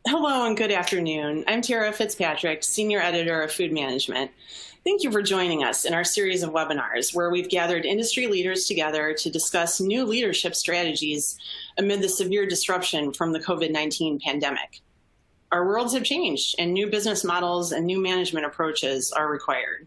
Hello and good afternoon. I'm Tara Fitzpatrick, Senior Editor of Food Management. Thank you for joining us in our series of webinars where we've gathered industry leaders together to discuss new leadership strategies amid the severe disruption from the COVID-19 pandemic. Our worlds have changed and new business models and new management approaches are required.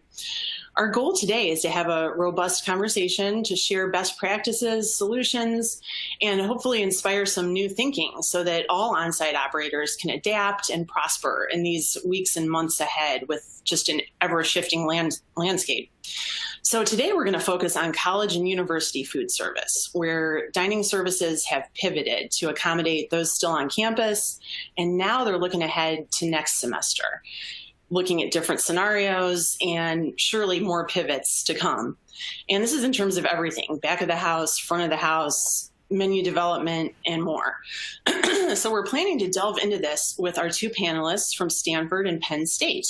Our goal today is to have a robust conversation to share best practices, solutions, and hopefully inspire some new thinking so that all on-site operators can adapt and prosper in these weeks and months ahead with just an ever-shifting landscape. So today we're going to focus on college and university food service, where dining services have pivoted to accommodate those still on campus, and now they're looking ahead to next semester, looking at different scenarios and surely more pivots to come. And this is in terms of everything, back of the house, front of the house, menu development, and more. So we're planning to delve into this with our two panelists from Stanford and Penn State.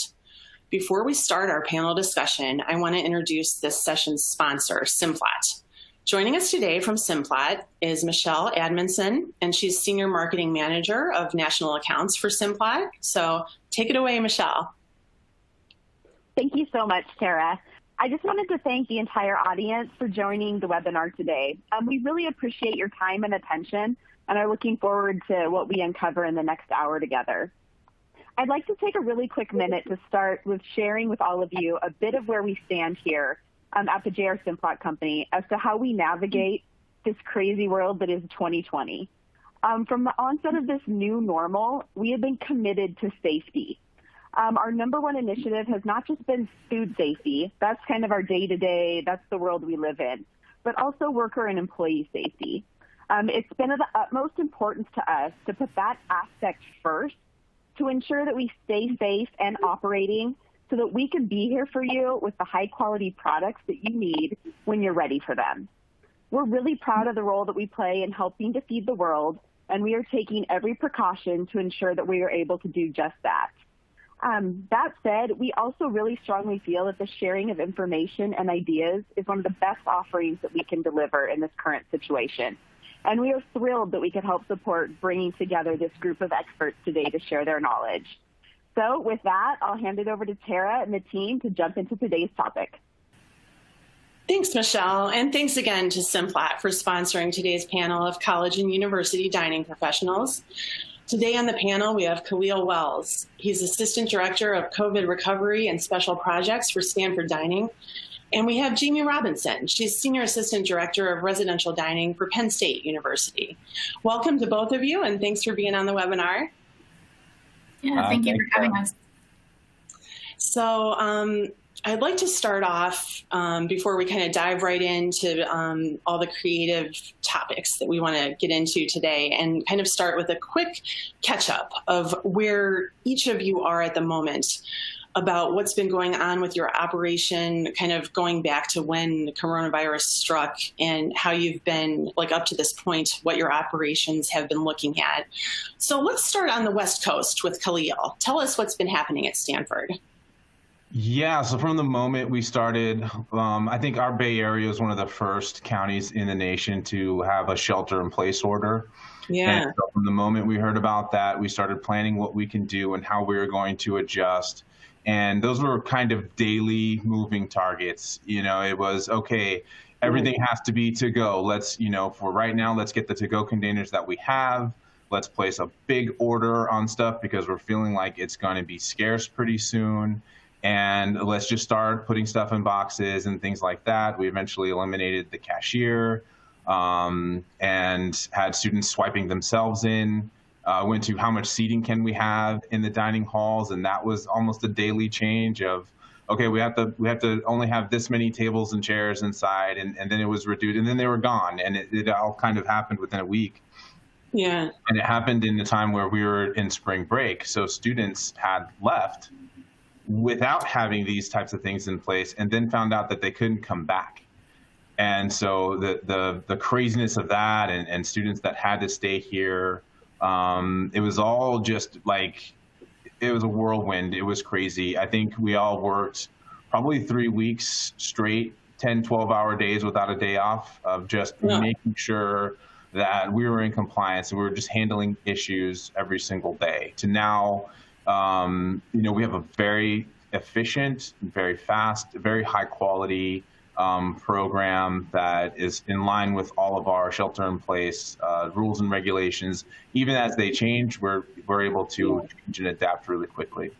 Before we start our panel discussion, I want to introduce this session's sponsor, Simplot. Joining us today from Simplot is Michelle Admonson, and she's Senior Marketing Manager of National Accounts for Simplot. So take it away, Michelle. Thank you so much, Tara. I just wanted to thank the entire audience for joining the webinar today. We really appreciate your time and attention and are looking forward to what we uncover in the next hour together. I'd like to take a really quick minute to start with sharing with all of you a bit of where we stand here at the JR Simplot Company as to how we navigate this crazy world that is 2020. From the onset of this new normal, we have been committed to safety. Our number one initiative has not just been food safety, that's kind of our day-to-day, that's the world we live in, but also worker and employee safety. It's been of the utmost importance to us to put that aspect first to ensure that we stay safe and operating so that we can be here for you with the high-quality products that you need when you're ready for them. We're really proud of the role that we play in helping to feed the world, and we are taking every precaution to ensure that we are able to do just that. That said, we also really strongly feel that the sharing of information and ideas is one of the best offerings that we can deliver in this current situation. And we are thrilled that we can help support bringing together this group of experts today to share their knowledge. So with that, I'll hand it over to Tara and the team to jump into today's topic. Thanks, Michelle, and thanks again to Simplot for sponsoring today's panel of college and university dining professionals. Today on the panel, we have Khalil Wells. He's Assistant Director of COVID Recovery and Special Projects for Stanford Dining. And we have Jamie Robinson. She's Senior Assistant Director of Residential Dining for Penn State University. Welcome to both of you, and thanks for being on the webinar. Yeah, thank you for having us. So I'd like to start off before we kind of dive right into all the creative topics that we want to get into today and kind of start with a quick catch up of where each of you are at the moment about what's been going on with your operation, kind of going back to when the coronavirus struck and how you've been, like up to this point, what your operations have been looking at. So let's start on the West Coast with Khalil. Tell us what's been happening at Stanford. Yeah, so from the moment we started, I think our Bay Area is one of the first counties in the nation to have a shelter-in-place order. Yeah. And so from the moment we heard about that, we started planning what we can do and how we were going to adjust. And those were kind of daily moving targets. You know, it was, okay, everything has to be to go. Let's, for right now, let's get the to-go containers that we have. Let's place a big order on stuff because we're feeling like it's going to be scarce pretty soon. And let's just start putting stuff in boxes and things like that. We eventually eliminated the cashier and had students swiping themselves in. Went to how much seating can we have in the dining halls, and that was almost a daily change of, okay, we have to only have this many tables and chairs inside, and then it was reduced, and then they were gone, and it all kind of happened within a week. Yeah. And it happened in the time where we were in spring break, so students had left without having these types of things in place, and then found out that they couldn't come back. And so the craziness of that, and students that had to stay here, it was all just like, it was a whirlwind. It was crazy. I think we all worked probably 3 weeks straight, 10, 12-hour days without a day off of just making sure that we were in compliance and we were just handling issues every single day, to now, we have a very efficient, very fast, very high quality program that is in line with all of our shelter-in-place rules and regulations. Even as they change, we're able to change and adapt really quickly.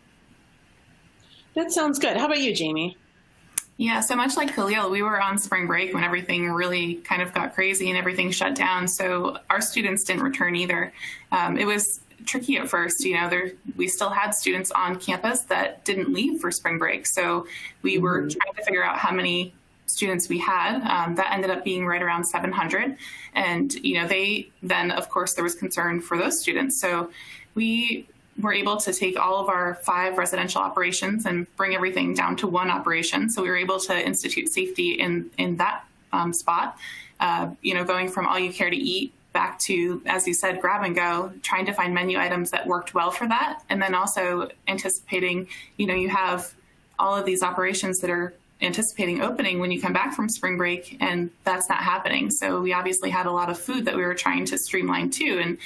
That sounds good. How about you, Jamie? Yeah, so much like Khalil, we were on spring break when everything really kind of got crazy and everything shut down. So our students didn't return either. It was tricky at first. We still had students on campus that didn't leave for spring break. So we were trying to figure out how many students we had. That ended up being right around 700. And, then, of course, there was concern for those students. So we were able to take all of our 5 residential operations and bring everything down to 1 operation. So we were able to institute safety in that spot, going from all you care to eat back to, as you said, grab and go, trying to find menu items that worked well for that. And then also anticipating, you have all of these operations that are anticipating opening when you come back from spring break, and that's not happening. So we obviously had a lot of food that we were trying to streamline too. And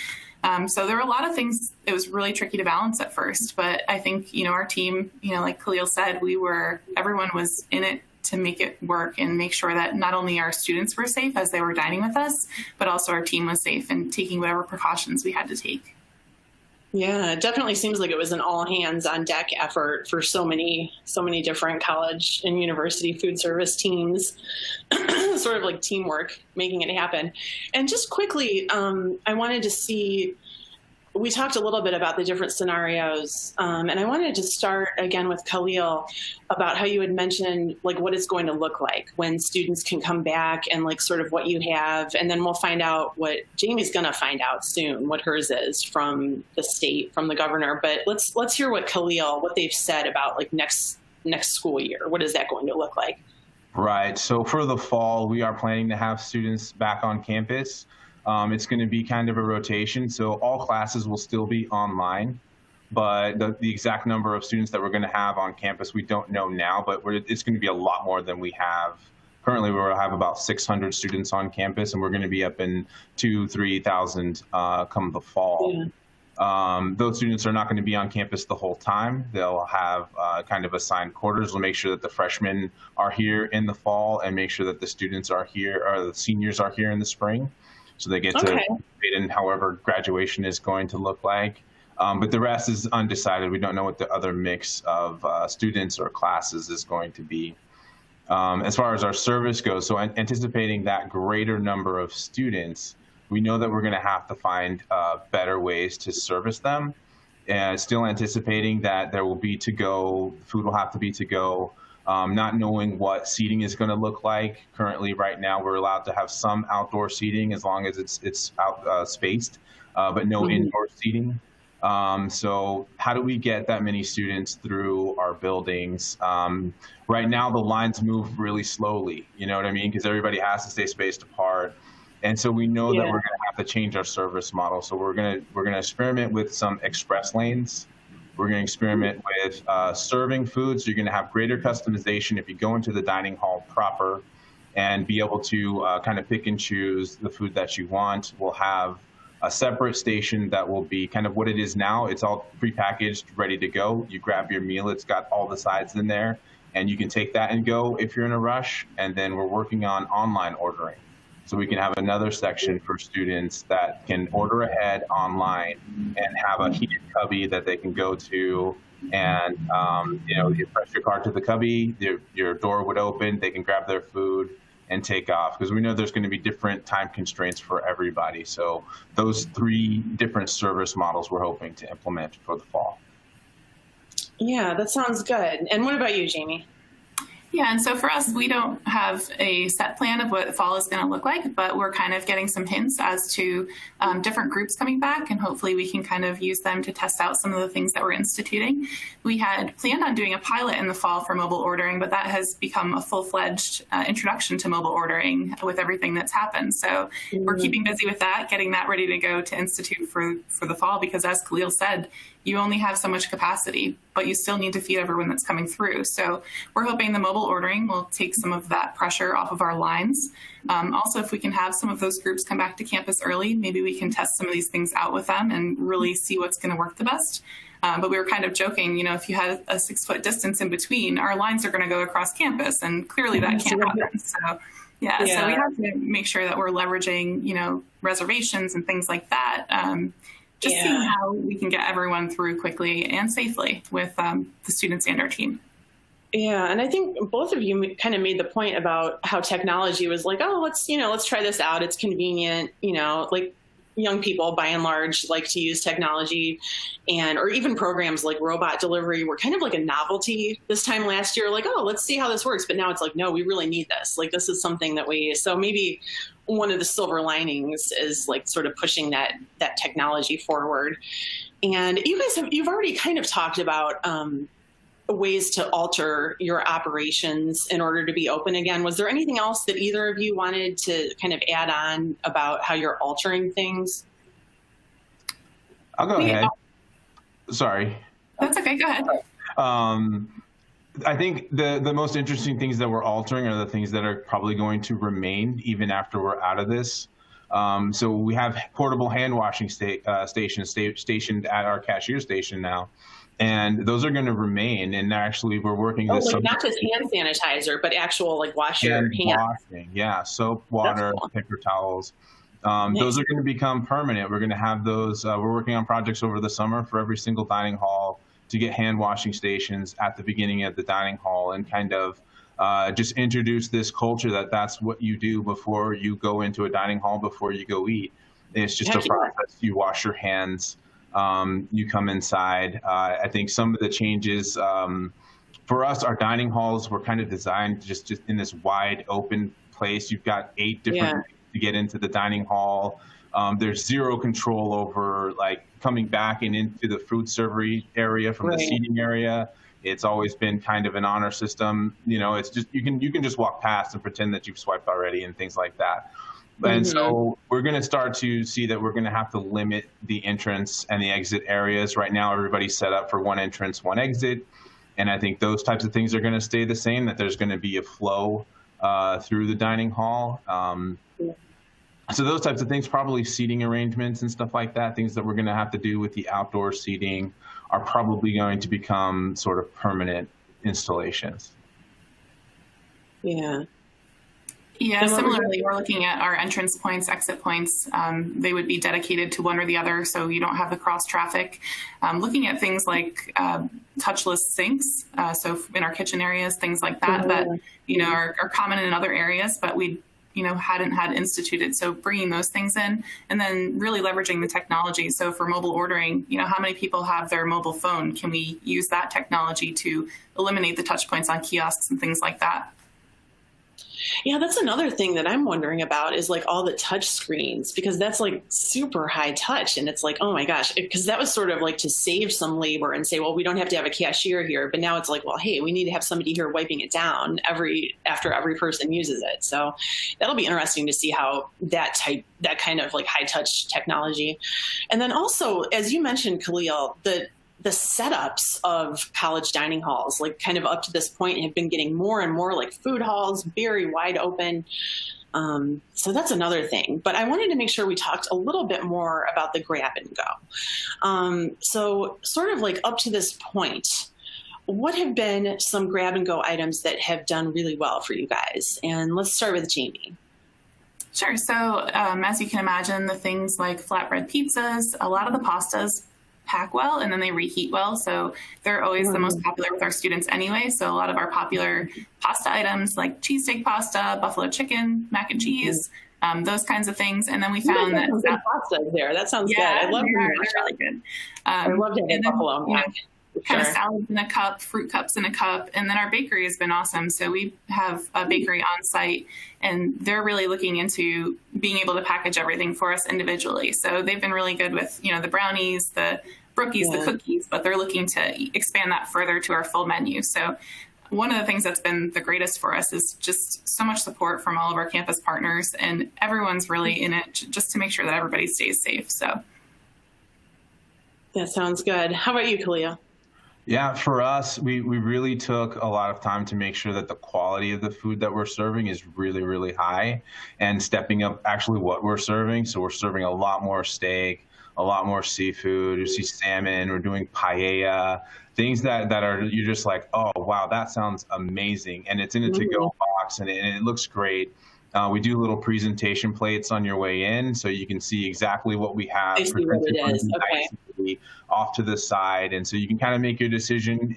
so there were a lot of things. It was really tricky to balance at first, but I think, our team, like Khalil said, everyone was in it to make it work and make sure that not only our students were safe as they were dining with us, but also our team was safe and taking whatever precautions we had to take. Yeah, it definitely seems like it was an all hands on deck effort for so many different college and university food service teams, sort of like teamwork, making it happen. And just quickly, I wanted to see, we talked a little bit about the different scenarios, and I wanted to start again with Khalil about how you had mentioned like what it's going to look like when students can come back and like sort of what you have, and then we'll find out what Jamie's going to find out soon, what hers is from the state, from the governor. But let's hear what they've said about like next school year. What is that going to look like? Right. So for the fall, we are planning to have students back on campus. It's going to be kind of a rotation, so all classes will still be online, but the exact number of students that we're going to have on campus, we don't know now, but it's going to be a lot more than we have. Currently, we'll have about 600 students on campus, and we're going to be up in 2,000-3,000 come the fall. Yeah. Those students are not going to be on campus the whole time. They'll have kind of assigned quarters. We'll make sure that the freshmen are here in the fall and make sure that the students are here, or the seniors are here in the spring. So they get to participate in however graduation is going to look like. But the rest is undecided. We don't know what the other mix of students or classes is going to be. As far as our service goes, so anticipating that greater number of students, we know that we're going to have to find better ways to service them. And still anticipating that there will be to-go, food will have to be to-go. Not knowing what seating is going to look like. Currently, right now, we're allowed to have some outdoor seating as long as it's out spaced, but no indoor seating. So how do we get that many students through our buildings? Right now, the lines move really slowly, you know what I mean? Because everybody has to stay spaced apart. And so we know that we're going to have to change our service model. So we're going to experiment with some express lanes. We're going to experiment with serving food, so you're going to have greater customization if you go into the dining hall proper and be able to kind of pick and choose the food that you want. We'll have a separate station that will be kind of what it is now. It's all prepackaged, ready to go. You grab your meal. It's got all the sides in there, and you can take that and go if you're in a rush. And then we're working on online ordering. So we can have another section for students that can order ahead online and have a heated cubby that they can go to, and you press your card to the cubby, your door would open, they can grab their food and take off, because we know there's going to be different time constraints for everybody. So those 3 different service models we're hoping to implement for the fall. Yeah, that sounds good. And what about you, Jamie? Yeah, and so for us, we don't have a set plan of what fall is going to look like, but we're kind of getting some hints as to different groups coming back, and hopefully we can kind of use them to test out some of the things that we're instituting. We had planned on doing a pilot in the fall for mobile ordering, but that has become a full-fledged introduction to mobile ordering with everything that's happened. So we're keeping busy with that, getting that ready to go to institute for the fall, because as Khalil said, you only have so much capacity, but you still need to feed everyone that's coming through. So we're hoping the mobile ordering will take some of that pressure off of our lines. Also, if we can have some of those groups come back to campus early, maybe we can test some of these things out with them and really see what's going to work the best. But we were kind of joking, if you had a 6-foot distance in between, our lines are going to go across campus, and clearly that can't happen. So so we have to make sure that we're leveraging, reservations and things like that. Seeing how we can get everyone through quickly and safely with the students and our team. Yeah, and I think both of you kind of made the point about how technology was like, oh, let's try this out. It's convenient, like young people by and large like to use technology, or even programs like robot delivery were kind of like a novelty this time last year. Like, oh, let's see how this works. But now it's like, no, we really need this. Like, this is something that so maybe one of the silver linings is like sort of pushing that technology forward. And you've already kind of talked about ways to alter your operations in order to be open again. Was there anything else that either of you wanted to kind of add on about how you're altering things? I'll go ahead. Sorry. That's okay. Go ahead. I think the most interesting things that we're altering are the things that are probably going to remain even after we're out of this. So we have portable hand washing stations stationed at our cashier station now. And those are going to remain. And actually, we're working this. Like not just hand sanitizer, but actual like wash your hands. Washing, yeah, soap, water, paper towels. Those are going to become permanent. We're going to have those. We're working on projects over the summer for every single dining hall to get hand washing stations at the beginning of the dining hall, and kind of just introduce this culture that's what you do before you go into a dining hall, before you go eat. It's just a process. You wash your hands. You come inside. I think some of the changes for us, our dining halls were kind of designed just in this wide open place. You've got 8 different ways to get into the dining hall. There's zero control over like coming back and into the food service area from the seating area. It's always been kind of an honor system. It's just you can just walk past and pretend that you've swiped already and things like that. And so we're going to start to see that we're going to have to limit the entrance and the exit areas. Right now, everybody's set up for one entrance, one exit. And I think those types of things are going to stay the same, that there's going to be a flow through the dining hall. So those types of things, probably seating arrangements and stuff like that, things that we're going to have to do with the outdoor seating are probably going to become sort of permanent installations. Yeah. Yeah, similarly, we're looking at our entrance points, exit points. They would be dedicated to one or the other, so you don't have the cross traffic. Looking at things like touchless sinks, so in our kitchen areas, things like that, that are common in other areas, but we hadn't had instituted. So bringing those things in, and then really leveraging the technology. So for mobile ordering, how many people have their mobile phone? Can we use that technology to eliminate the touch points on kiosks and things like that? Yeah, that's another thing that I'm wondering about is like all the touch screens, because that's like super high touch. And it's like, oh my gosh, because that was sort of like to save some labor and say, well, we don't have to have a cashier here. But now it's like, well, hey, we need to have somebody here wiping it down after every person uses it. So that'll be interesting to see how that kind of like high touch technology. And then also, as you mentioned, Khalil, the setups of college dining halls, like kind of up to this point, have been getting more and more like food halls, very wide open. So that's another thing. But I wanted to make sure we talked a little bit more about the grab and go. So sort of like up to this point, what have been some grab and go items that have done really well for you guys? And let's start with Jamie. Sure. So as you can imagine, the things like flatbread pizzas, a lot of the pastas pack well and then they reheat well. So they're always the most popular with our students anyway. So a lot of our popular pasta items like cheesesteak pasta, buffalo chicken, mac and cheese, those kinds of things. And then we found that pasta there. That sounds good. I love they're really good. I love to have buffalo. Kind of salads in a cup, fruit cups in a cup. And then our bakery has been awesome. So we have a bakery on site and they're really looking into being able to package everything for us individually. So they've been really good with, the brownies, the brookies, the cookies, but they're looking to expand that further to our full menu. So one of the things that's been the greatest for us is just so much support from all of our campus partners, and everyone's really in it just to make sure that everybody stays safe. So That sounds good. How about you, Khalil? Yeah, for us, we really took a lot of time to make sure that the quality of the food that we're serving is really, really high and stepping up actually what we're serving. So we're serving a lot more steak, a lot more seafood. You see salmon, we're doing paella, things that are, you're just like, oh, wow, that sounds amazing. And it's in a to-go box and it looks great. We do little presentation plates on your way in, so you can see exactly what we have I see what it is. Okay. nicely off to the side, and so you can kind of make your decision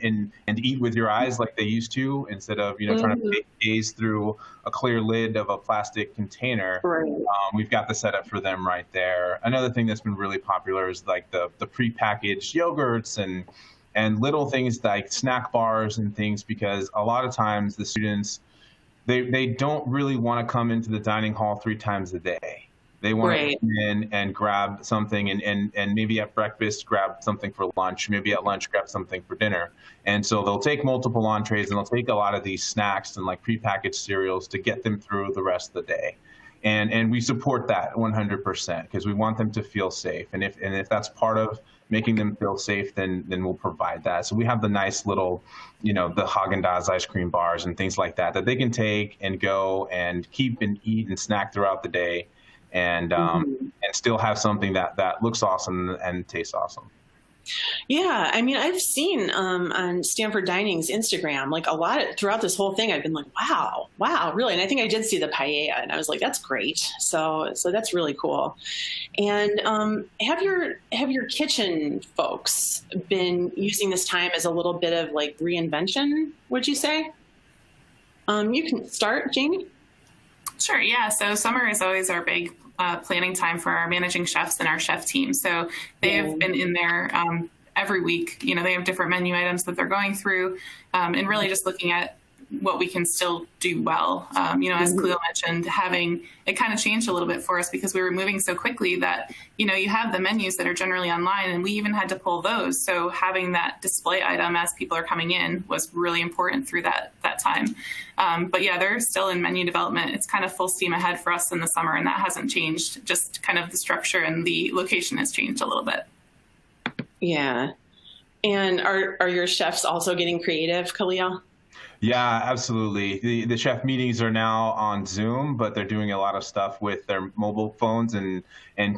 and eat with your eyes like they used to, instead of trying to gaze through a clear lid of a plastic container. Right. We've got the setup for them right there. Another thing that's been really popular is like the prepackaged yogurts and little things like snack bars and things, because a lot of times the students, they don't really want to come into the dining hall 3 times a day. They want to come in and grab something and maybe at breakfast grab something for lunch, maybe at lunch grab something for dinner. And so they'll take multiple entrees and they'll take a lot of these snacks and like prepackaged cereals to get them through the rest of the day. And we support that 100% because we want them to feel safe. And if that's part of making them feel safe, then we'll provide that. So we have the nice little, the Haagen-Dazs ice cream bars and things like that they can take and go and keep and eat and snack throughout the day, and still have something that looks awesome and tastes awesome. Yeah, I mean, I've seen on Stanford Dining's Instagram, like a lot throughout this whole thing, I've been like, wow, really. And I think I did see the paella, and I was like, that's great. So that's really cool. And have your kitchen folks been using this time as a little bit of like reinvention, would you say? You can start, Jamie. Sure. Yeah. So summer is always our big planning time for our managing chefs and our chef team. So they have been in there every week. They have different menu items that they're going through, and really just looking at what we can still do well. As Khalil mentioned, it kind of changed a little bit for us because we were moving so quickly that, you have the menus that are generally online, and we even had to pull those. So having that display item as people are coming in was really important through that time. But yeah, they're still in menu development. It's kind of full steam ahead for us in the summer, and that hasn't changed. Just kind of the structure and the location has changed a little bit. Yeah. And are your chefs also getting creative, Khalil? Yeah, absolutely. The chef meetings are now on Zoom, but they're doing a lot of stuff with their mobile phones and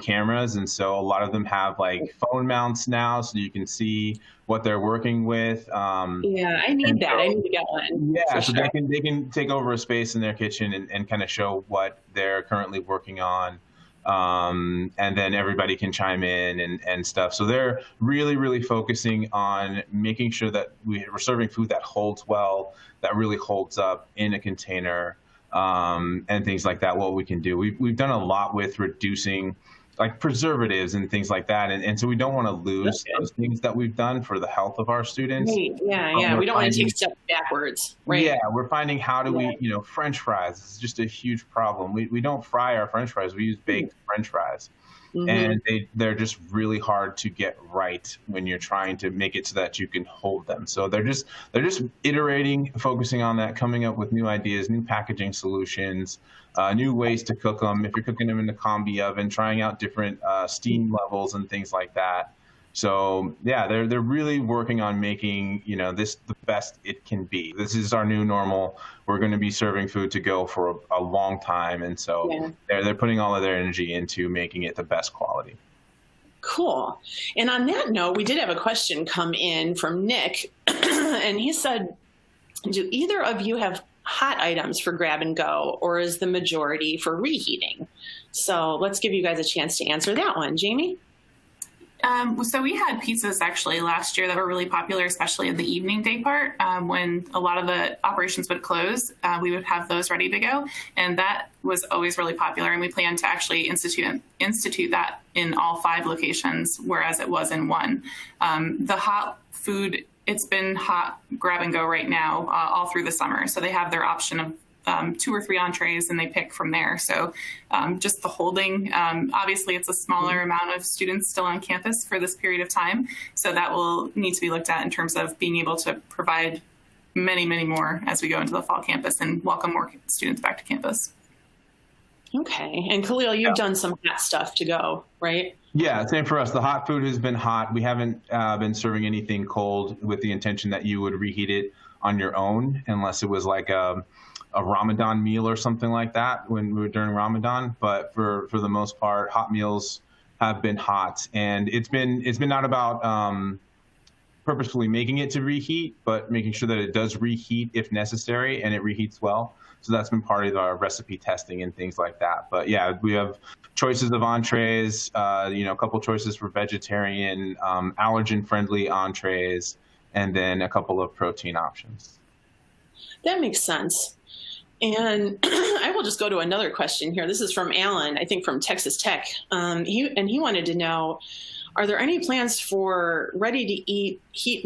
cameras. And so a lot of them have like phone mounts now, so you can see what they're working with. Yeah, I need that. I need to get one. Yeah, so sure. they can take over a space in their kitchen and kind of show what they're currently working on. And then everybody can chime in and stuff. So they're really, really focusing on making sure that we're serving food that holds well, that really holds up in a container, and things like that, what we can do. We've done a lot with reducing like preservatives and things like that. And so we don't want to lose those things that we've done for the health of our students. Right. Yeah. We don't want to take steps backwards. Right. Yeah. We're finding how do we, French fries is just a huge problem. We don't fry our French fries. We use baked French fries. And they're just really hard to get right when you're trying to make it so that you can hold them. So they're just iterating, focusing on that, coming up with new ideas, new packaging solutions, new ways to cook them. If you're cooking them in the combi oven, trying out different steam levels and things like that. So yeah, they're really working on making this the best it can be. This is our new normal. We're going to be serving food to go for a long time, and so they're putting all of their energy into making it the best quality. Cool. And on that note, we did have a question come in from Nick, and he said, "Do either of you have hot items for grab and go, or is the majority for reheating?" So let's give you guys a chance to answer that one, Jamie. So we had pizzas actually last year that were really popular, especially in the evening day part. When a lot of the operations would close, we would have those ready to go. And that was always really popular. And we plan to actually institute that in all 5 locations, whereas it was in 1. The hot food, it's been hot grab and go right now all through the summer. So they have their option of 2 or 3 entrees, and they pick from there. So just the holding, obviously it's a smaller amount of students still on campus for this period of time. So that will need to be looked at in terms of being able to provide many, many more as we go into the fall campus and welcome more students back to campus. Okay. And Khalil, you've done some hot stuff to go, right? Yeah, same for us. The hot food has been hot. We haven't been serving anything cold with the intention that you would reheat it on your own, unless it was like a Ramadan meal or something like that when we were during Ramadan. But for the most part, hot meals have been hot, and it's been not about purposefully making it to reheat, but making sure that it does reheat if necessary and it reheats well. So that's been part of our recipe testing and things like that. But yeah, we have choices of entrees, a couple choices for vegetarian, allergen-friendly entrees, and then a couple of protein options. That makes sense. And I will just go to another question here. This is from Alan, I think from Texas Tech. He wanted to know, are there any plans for ready-to-eat, heat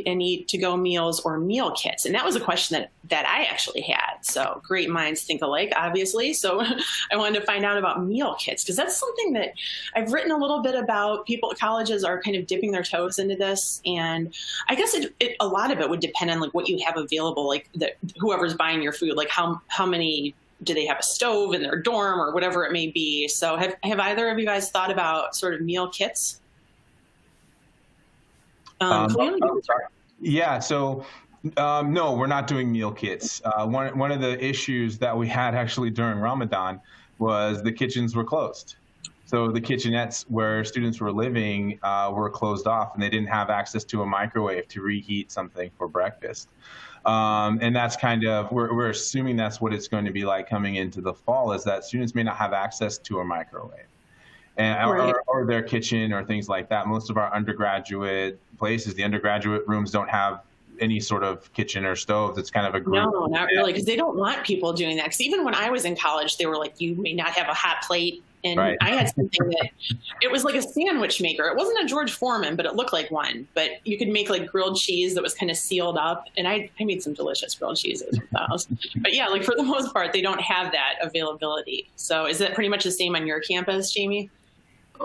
and eat to-go meals or meal kits? And that was a question that I actually had. So great minds think alike, obviously. So I wanted to find out about meal kits, because that's something that I've written a little bit about. Colleges are kind of dipping their toes into this. And I guess a lot of it would depend on like what you have available, like whoever's buying your food, like how many do they have a stove in their dorm or whatever it may be. So have either of you guys thought about sort of meal kits? Yeah, so no, we're not doing meal kits. One of the issues that we had actually during Ramadan was the kitchens were closed. So the kitchenettes where students were living were closed off, and they didn't have access to a microwave to reheat something for breakfast. And that's kind of, we're assuming that's what it's going to be like coming into the fall, is that students may not have access to a microwave. Or their kitchen or things like that. Most of our undergraduate places, the undergraduate rooms don't have any sort of kitchen or stove. It's kind of a group. No, not really, because they don't want people doing that. Because even when I was in college, they were like, you may not have a hot plate. And I had something that, it was like a sandwich maker. It wasn't a George Foreman, but it looked like one. But you could make like grilled cheese that was kind of sealed up. And I made some delicious grilled cheeses with those. But yeah, like for the most part, they don't have that availability. So is that pretty much the same on your campus, Jamie?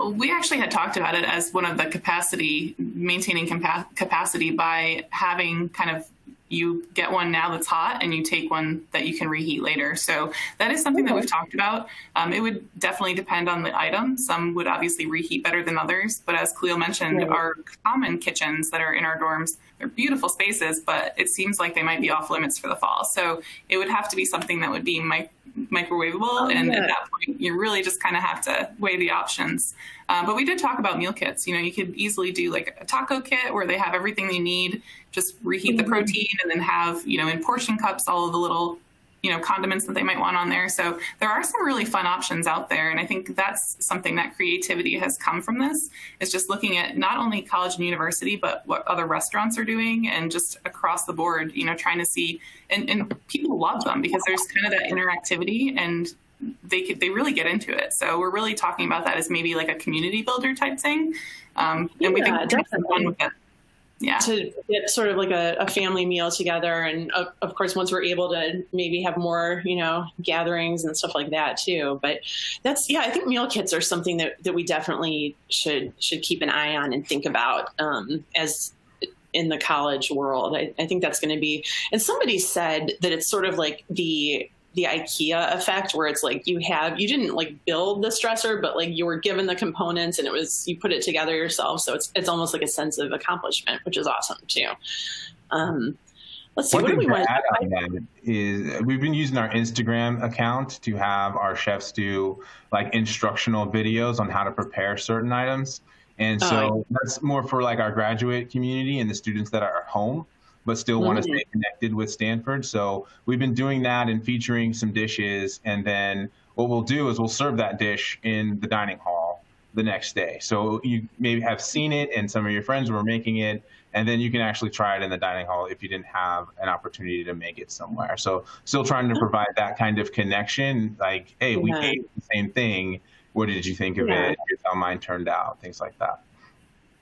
We actually had talked about it as one of the maintaining capacity by having kind of, you get one now that's hot and you take one that you can reheat later. So that is something that we've talked about. It would definitely depend on the item. Some would obviously reheat better than others. But as Khalil mentioned, our common kitchens that are in our dorms, they're beautiful spaces, but it seems like they might be off limits for the fall. So it would have to be something that would be microwavable. And at that point, you really just kind of have to weigh the options. But we did talk about meal kits. You could easily do like a taco kit where they have everything they need, just reheat the protein and then have, in portion cups, all of the little, condiments that they might want on there. So there are some really fun options out there. And I think that's something that creativity has come from this, is just looking at not only college and university, but what other restaurants are doing and just across the board, trying to see, and people love them because there's kind of that interactivity and they really get into it. So we're really talking about that as maybe like a community builder type thing. And we think we're some fun with it. Yeah. To get sort of like a family meal together. And of course, once we're able to maybe have more, gatherings and stuff like that too. But I think meal kits are something that we definitely should keep an eye on and think about as in the college world. I think that's going to be, and somebody said that it's sort of like the IKEA effect, where it's like you didn't like build the stressor, but like you were given the components and you put it together yourself. So it's almost like a sense of accomplishment, which is awesome too. Let's see. What do we want to add on that is we've been using our Instagram account to have our chefs do like instructional videos on how to prepare certain items. And so that's more for like our graduate community and the students that are at home, but still want to stay connected with Stanford. So we've been doing that and featuring some dishes. And then what we'll do is we'll serve that dish in the dining hall the next day. So you maybe have seen it and some of your friends were making it, and then you can actually try it in the dining hall if you didn't have an opportunity to make it somewhere. So still trying to provide that kind of connection, like, hey, we ate the same thing. What did you think of it? Here's how mine turned out, things like that.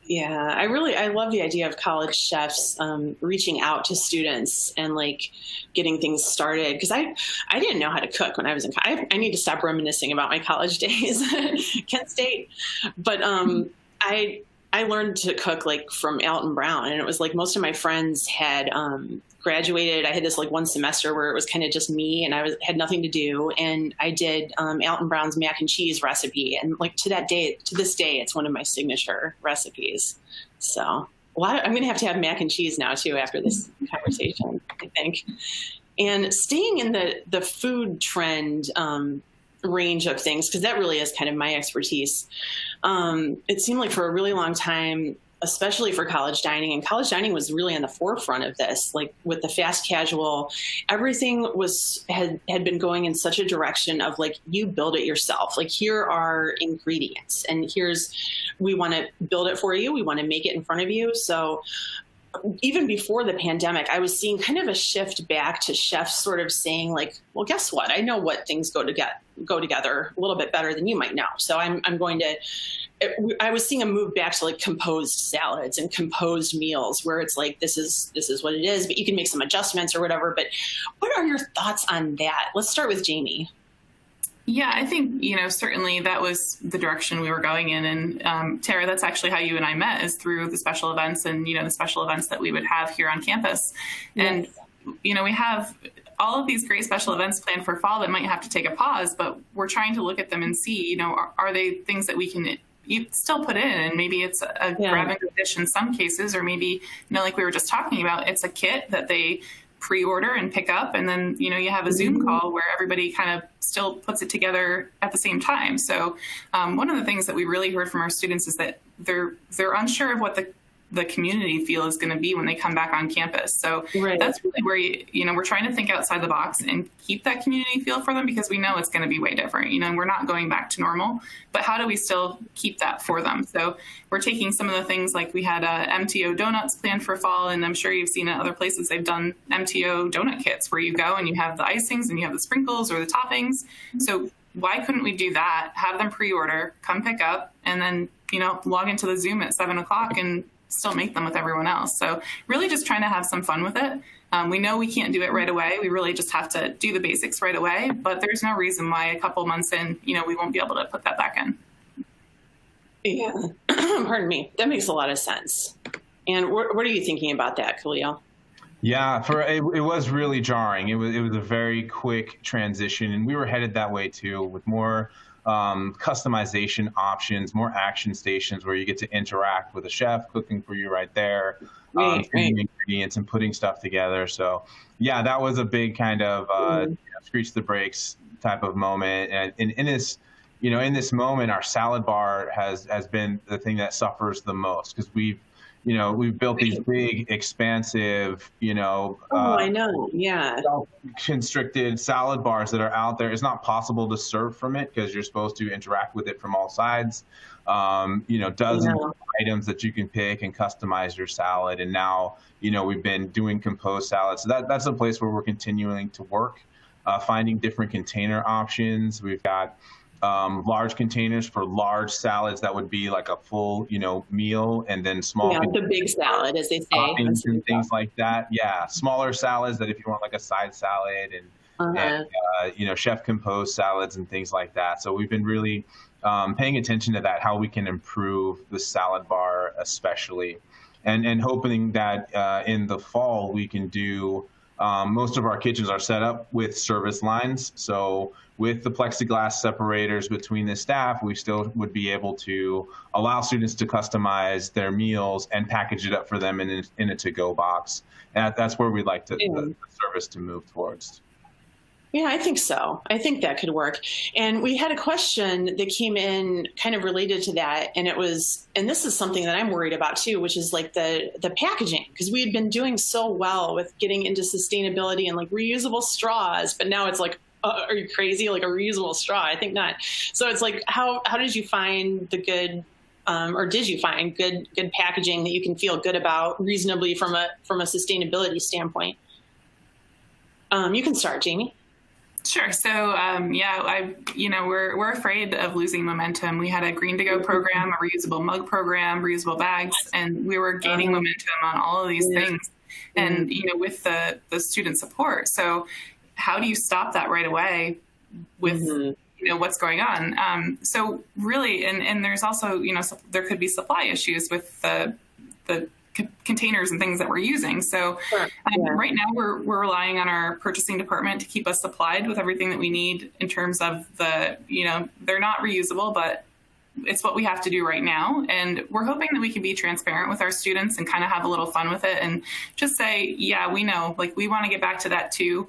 Yeah, I love the idea of college chefs reaching out to students and like getting things started, because I didn't know how to cook when I was in college. I need to stop reminiscing about my college days at Kent State. But I learned to cook like from Alton Brown, and it was like most of my friends had graduated. I had this like one semester where it was kind of just me, and had nothing to do, and I did Alton Brown's mac and cheese recipe, and like to this day, it's one of my signature recipes. So I'm going to have mac and cheese now too after this conversation, I think. And staying in the food trend range of things, because that really is kind of my expertise. It seemed like for a really long time, especially for college dining, and college dining was really on the forefront of this, like with the fast casual, everything had been going in such a direction of like, you build it yourself. Like, here are ingredients, and we want to build it for you. We want to make it in front of you. So even before the pandemic, I was seeing kind of a shift back to chefs sort of saying like, well, guess what? I know what things go together a little bit better than you might know. So I was seeing a move back to like composed salads and composed meals, where it's like, this is what it is, but you can make some adjustments or whatever. But what are your thoughts on that? Let's start with Jamie. Yeah, I think, certainly that was the direction we were going in. And Tara, that's actually how you and I met, is through the special events and, the special events that we would have here on campus. And, Yes. We have all of these great special events planned for fall that might have to take a pause, but we're trying to look at them and see, are they things that we can still put in? And maybe it's a grab and go dish in some cases, or maybe, like we were just talking about, it's a kit that they pre-order and pick up, and then you have a Zoom call where everybody kind of still puts it together at the same time. So one of the things that we really heard from our students is that they're unsure of what the community feel is going to be when they come back on campus. So that's really where we're trying to think outside the box and keep that community feel for them, because we know it's going to be way different. We're not going back to normal, but how do we still keep that for them? So we're taking some of the things, like we had MTO donuts planned for fall, and I'm sure you've seen at other places they've done MTO donut kits where you go and you have the icings and you have the sprinkles or the toppings. So why couldn't we do that? Have them pre-order, come pick up, and then log into the Zoom at 7:00 and still make them with everyone else. So really just trying to have some fun with it. We know we can't do it right away. We really just have to do the basics right away, but there's no reason why a couple months in, we won't be able to put that back in. Yeah. Pardon me. That makes a lot of sense. And what are you thinking about that, Khalil? Yeah, it was really jarring. It was a very quick transition, and we were headed that way too, with more customization options, more action stations where you get to interact with a chef cooking for you right there, feeding ingredients and putting stuff together. So yeah, that was a big kind of screech the brakes type of moment. And in this, in this moment, our salad bar has been the thing that suffers the most, because we've built these big, expansive, I know. Yeah. constricted salad bars that are out there. It's not possible to serve from it because you're supposed to interact with it from all sides. Dozens of items that you can pick and customize your salad. And now, we've been doing composed salads. So that's a place where we're continuing to work, finding different container options. We've got large containers for large salads that would be like a full, meal, and then small. Yeah, the big salad, as they say. Toppings and things like that. Yeah, smaller salads that if you want like a side salad and chef composed salads and things like that. So we've been really paying attention to that, how we can improve the salad bar especially, and hoping that in the fall we can do. Most of our kitchens are set up with service lines. So with the plexiglass separators between the staff, we still would be able to allow students to customize their meals and package it up for them in a to-go box. And that's where we'd like the service to move towards. Yeah, I think so. I think that could work. And we had a question that came in kind of related to that. And this is something that I'm worried about too, which is like the packaging, because we had been doing so well with getting into sustainability and like reusable straws, but now it's like, are you crazy? Like a reusable straw? I think not. So it's like, how did you find the good, or did you find good packaging that you can feel good about reasonably from a sustainability standpoint? You can start, Jamie. Sure. So, we're afraid of losing momentum. We had a green to go program, a reusable mug program, reusable bags, and we were gaining momentum on all of these things. And, with the student support. So how do you stop that right away with, what's going on. So really, and there's also, there could be supply issues with the containers and things that we're using. So right now we're relying on our purchasing department to keep us supplied with everything that we need in terms of they're not reusable, but it's what we have to do right now. And we're hoping that we can be transparent with our students and kind of have a little fun with it and just say, yeah, we know, like, we want to get back to that too.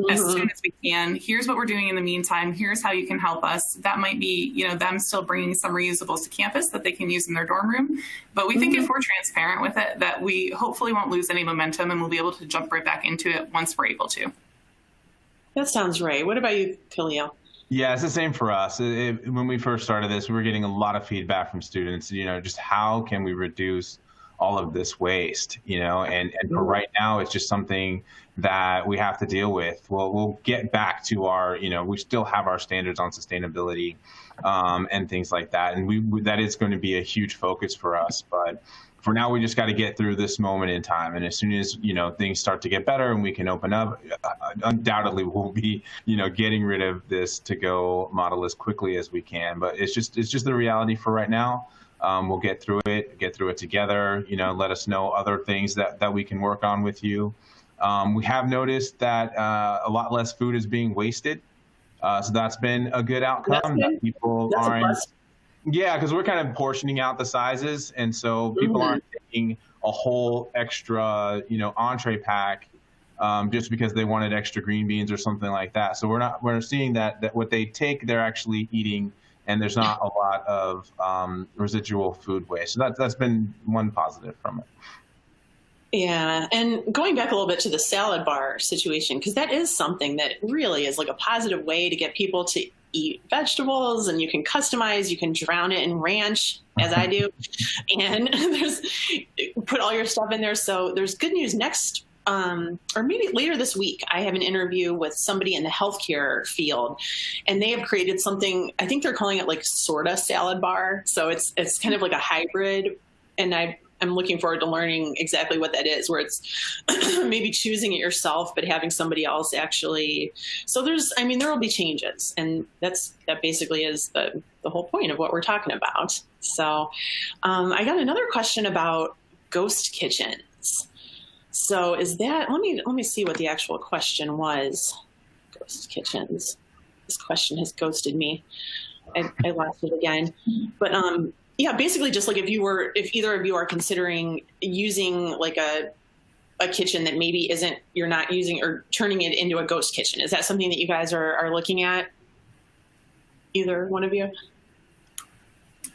As soon as we can. Here's what we're doing in the meantime. Here's how you can help us. That might be, them still bringing some reusables to campus that they can use in their dorm room. But we think if we're transparent with it, that we hopefully won't lose any momentum and we'll be able to jump right back into it once we're able to. That sounds right. What about you, Khalil? Yeah, it's the same for us. When we first started this, we were getting a lot of feedback from students, just how can we reduce all of this waste, and for right now, it's just something that we have to deal with. We'll get back to our, we still have our standards on sustainability and things like that. And that is going to be a huge focus for us. But for now, we just got to get through this moment in time. And as soon as, things start to get better and we can open up, undoubtedly we'll be, getting rid of this to-go model as quickly as we can. But it's just the reality for right now. We'll get through it together, let us know other things that we can work on with you. We have noticed that a lot less food is being wasted. So that's been a good outcome. That people aren't, because we're kind of portioning out the sizes. And so people aren't taking a whole extra, entree pack just because they wanted extra green beans or something like that. So we're seeing that what they take, they're actually eating, and there's not a lot of residual food waste. So that's been one positive from it. Yeah, and going back a little bit to the salad bar situation, because that is something that really is like a positive way to get people to eat vegetables, and you can customize, you can drown it in ranch, as I do, and put all your stuff in there. So there's good news next, or maybe later this week, I have an interview with somebody in the healthcare field, and they have created something, I think they're calling it like sorta salad bar. So it's kind of like a hybrid, and I'm looking forward to learning exactly what that is, where it's maybe choosing it yourself, but having somebody else actually. So there will be changes, and that basically is the whole point of what we're talking about. So I got another question about ghost kitchens. So is that, let me see what the actual question was. Ghost kitchens. This question has ghosted me. I lost it again. But yeah, basically just like if either of you are considering using like a kitchen that maybe you're not using, or turning it into a ghost kitchen. Is that something that you guys are looking at? Either one of you?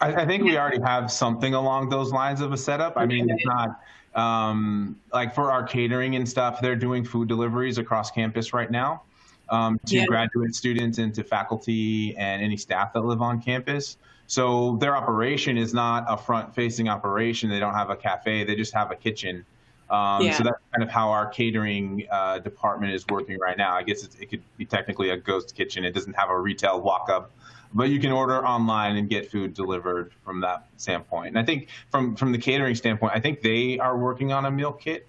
I think we already have something along those lines of a setup. I mean, it's not like for our catering and stuff, they're doing food deliveries across campus right now to graduate students and to faculty and any staff that live on campus. So their operation is not a front-facing operation. They don't have a cafe. They just have a kitchen. So that's kind of how our catering department is working right now. I guess it could be technically a ghost kitchen. It doesn't have a retail walk-up, but you can order online and get food delivered from that standpoint. And I think from the catering standpoint, I think they are working on a meal kit,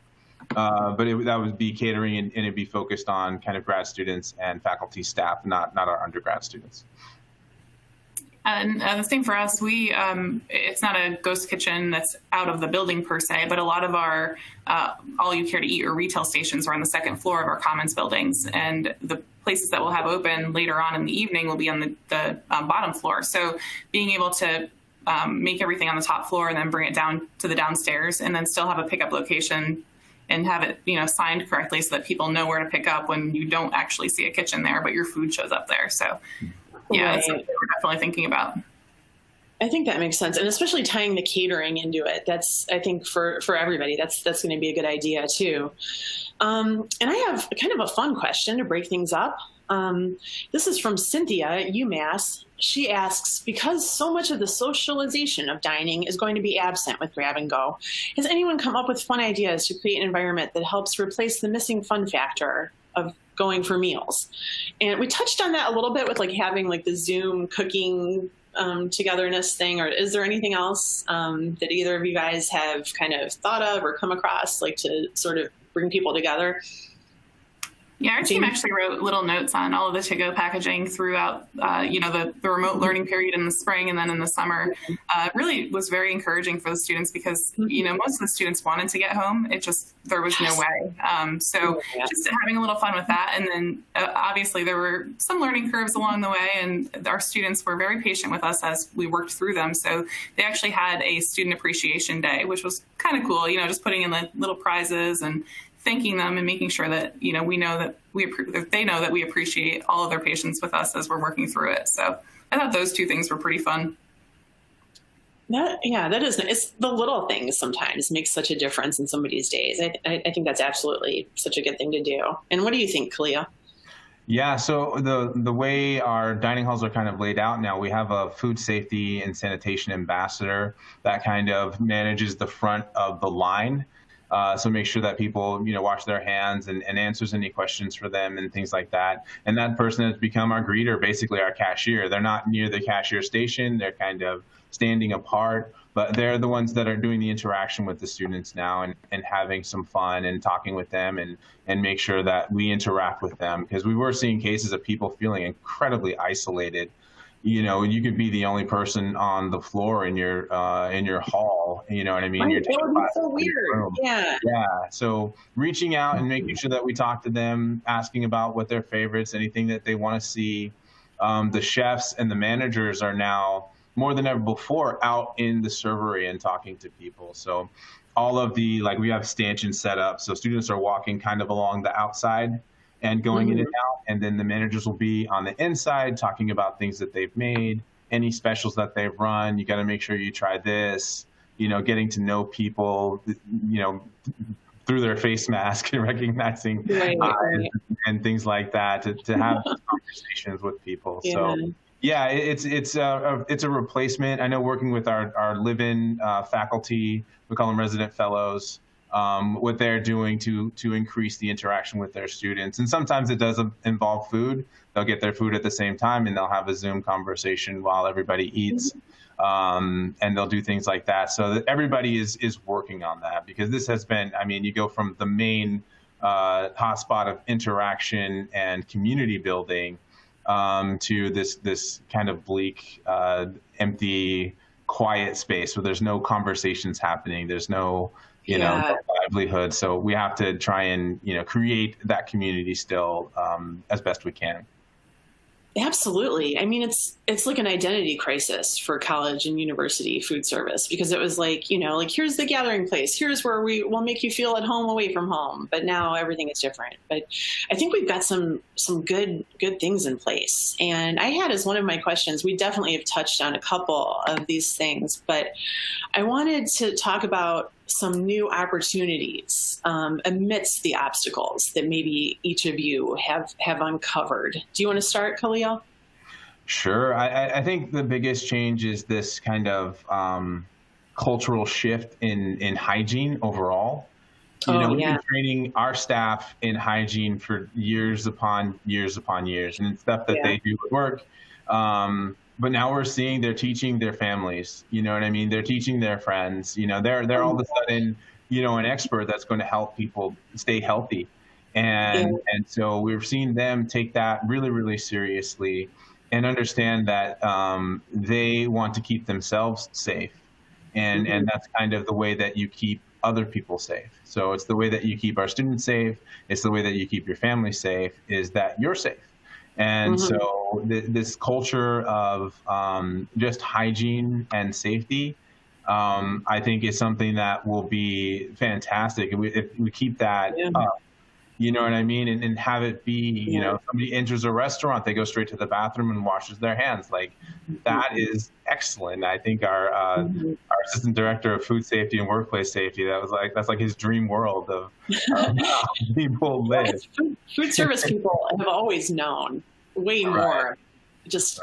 but that would be catering, and it'd be focused on kind of grad students and faculty staff, not our undergrad students. And the same for us, it's not a ghost kitchen that's out of the building per se, but a lot of our all you care to eat or retail stations are on the second floor of our commons buildings. And the places that we'll have open later on in the evening will be on the bottom floor. So being able to make everything on the top floor and then bring it down to the downstairs, and then still have a pickup location and have it, signed correctly so that people know where to pick up when you don't actually see a kitchen there, but your food shows up there. So yeah, that's something we're definitely thinking about. I think that makes sense. And especially tying the catering into it. That's, I think for everybody, that's going to be a good idea too. And I have kind of a fun question to break things up. This is from Cynthia at UMass. She asks, because so much of the socialization of dining is going to be absent with grab and go, has anyone come up with fun ideas to create an environment that helps replace the missing fun factor of going for meals? And we touched on that a little bit with like having like the Zoom cooking togetherness thing, or is there anything else that either of you guys have kind of thought of or come across, like to sort of bring people together? Yeah, our team actually wrote little notes on all of the to-go packaging throughout, the remote learning period in the spring and then in the summer. Really was very encouraging for the students because, most of the students wanted to get home. There was no way. So just having a little fun with that. And then obviously there were some learning curves along the way, and our students were very patient with us as we worked through them. So they actually had a student appreciation day, which was kind of cool, just putting in the little prizes and thanking them and making sure that, we know that they know that we appreciate all of their patience with us as we're working through it. So I thought those two things were pretty fun. That is, it's the little things sometimes make such a difference in somebody's days. I think that's absolutely such a good thing to do. And what do you think, Khalil? Yeah, so the way our dining halls are kind of laid out now, we have a food safety and sanitation ambassador that kind of manages the front of the line. So make sure that people, wash their hands and answers any questions for them and things like that. And that person has become our greeter, basically our cashier. They're not near the cashier station. They're kind of standing apart, but they're the ones that are doing the interaction with the students now and having some fun and talking with them and make sure that we interact with them. Because we were seeing cases of people feeling incredibly isolated. You could be the only person on the floor in your hall. You know what I mean? Right, that would be so weird. Yeah. So reaching out and making sure that we talk to them, asking about what their favorites, anything that they want to see. The chefs and the managers are now more than ever before out in the servery and talking to people. So all of we have stanchions set up. So students are walking kind of along the outside and going in and out, and then the managers will be on the inside talking about things that they've made, any specials that they've run. You got to make sure you try this, getting to know people, through their face mask and recognizing eyes and things like that to have conversations with people. Yeah. So yeah, it's a replacement. I know working with our live-in faculty, we call them resident fellows, what they're doing to increase the interaction with their students. And sometimes it does involve food. They'll get their food at the same time and they'll have a Zoom conversation while everybody eats. And they'll do things like that. So that everybody is working on that, because this has been, you go from the main hotspot of interaction and community building to this kind of bleak, empty, quiet space where there's no conversations happening. There's no livelihood. So we have to try and, create that community still as best we can. Absolutely. It's like an identity crisis for college and university food service, because it was like, here's the gathering place. Here's where we will make you feel at home away from home. But now everything is different. But I think we've got some good things in place. And I had as one of my questions, we definitely have touched on a couple of these things, but I wanted to talk about some new opportunities amidst the obstacles that maybe each of you have uncovered. Do you want to start, Khalil? Sure. I think the biggest change is this kind of cultural shift in hygiene overall. We've been training our staff in hygiene for years upon years upon years, and it's stuff that they do at work. But now we're seeing they're teaching their families, They're teaching their friends, they're all of a sudden, an expert that's going to help people stay healthy. And so we're seeing them take that really, really seriously and understand that they want to keep themselves safe. And that's kind of the way that you keep other people safe. So it's the way that you keep our students safe. It's the way that you keep your family safe, is that you're safe. And so this culture of just hygiene and safety, I think is something that will be fantastic. If we keep that up, you know what I mean? And have it be, somebody enters a restaurant, they go straight to the bathroom and washes their hands. Like, that is excellent. I think our assistant director of food safety and workplace safety, that's like his dream world of how people live. Food service people have always known way more, just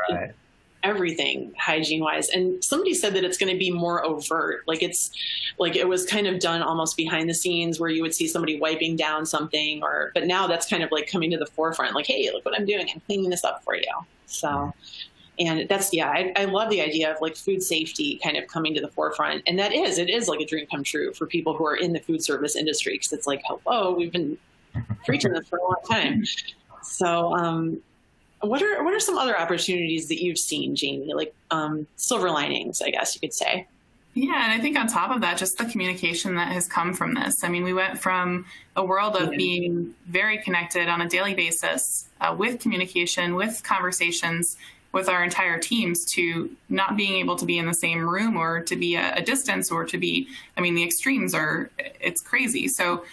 everything hygiene wise. And somebody said that it's going to be more overt. Like it was kind of done almost behind the scenes where you would see somebody wiping down something, but now that's kind of like coming to the forefront. Like, hey, look what I'm doing. I'm cleaning this up for you. So, and that's, I love the idea of like food safety kind of coming to the forefront. And it is like a dream come true for people who are in the food service industry. 'Cause it's like, hello, we've been preaching this for a long time. So, what are some other opportunities that you've seen, Jamie? Like silver linings, I guess you could say. Yeah, and I think on top of that, just the communication that has come from this. I mean, we went from a world of being very connected on a daily basis with communication, with conversations with our entire teams, to not being able to be in the same room or to be a distance or to be, I mean, the extremes are, it's crazy. So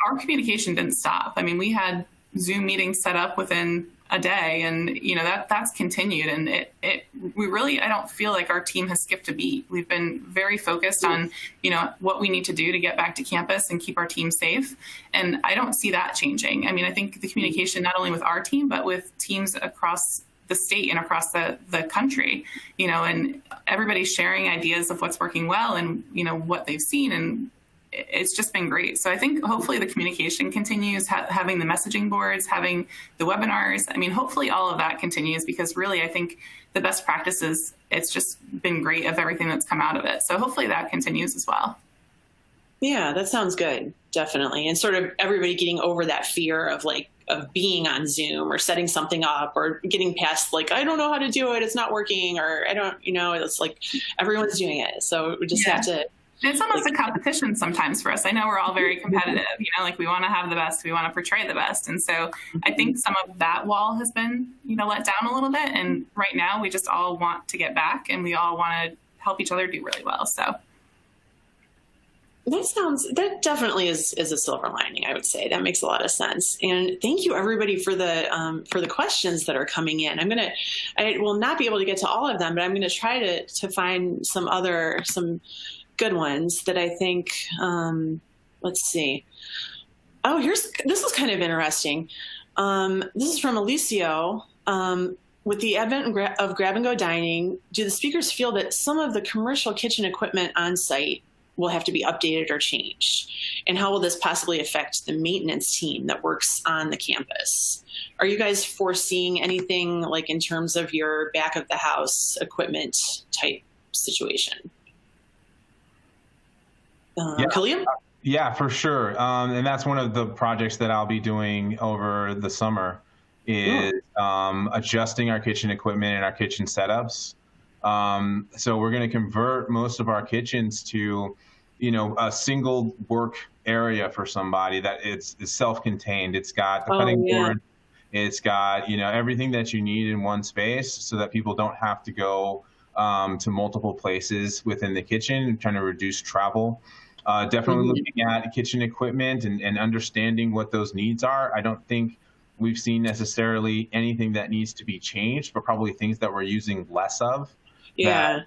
our communication didn't stop. I mean, we had Zoom meetings set up within a day, and that's continued, and we really, I don't feel like our team has skipped a beat. We've been very focused on what we need to do to get back to campus and keep our team safe, and I don't see that changing. I mean, I think the communication not only with our team but with teams across the state and across the country, and everybody's sharing ideas of what's working well and what they've seen, and it's just been great. So I think hopefully the communication continues, having the messaging boards, having the webinars. I mean, hopefully all of that continues, because really I think the best practices, it's just been great of everything that's come out of it. So hopefully that continues as well. Yeah, that sounds good. Definitely. And sort of everybody getting over that fear of being on Zoom or setting something up, or getting past I don't know how to do it, it's not working, or I don't, it's like everyone's doing it. So we just have to. It's almost a competition sometimes for us. I know we're all very competitive, we want to have the best, we want to portray the best. And so I think some of that wall has been, let down a little bit. And right now we just all want to get back, and we all want to help each other do really well. So that definitely is a silver lining, I would say. That makes a lot of sense. And thank you everybody for the questions that are coming in. I will not be able to get to all of them, but I'm going to try to find some good ones that I think, let's see. Oh, this is kind of interesting. This is from Alicio. With the advent of grab-and-go dining, do the speakers feel that some of the commercial kitchen equipment on site will have to be updated or changed? And how will this possibly affect the maintenance team that works on the campus? Are you guys foreseeing anything in terms of your back of the house equipment type situation? Khalil? Yeah, for sure. And that's one of the projects that I'll be doing over the summer is adjusting our kitchen equipment and our kitchen setups. So we're going to convert most of our kitchens to, a single work area for somebody that is self-contained. It's got the cutting board. It's got, everything that you need in one space, so that people don't have to go to multiple places within the kitchen, trying to reduce travel. Definitely looking at kitchen equipment and understanding what those needs are. I don't think we've seen necessarily anything that needs to be changed, but probably things that we're using less of that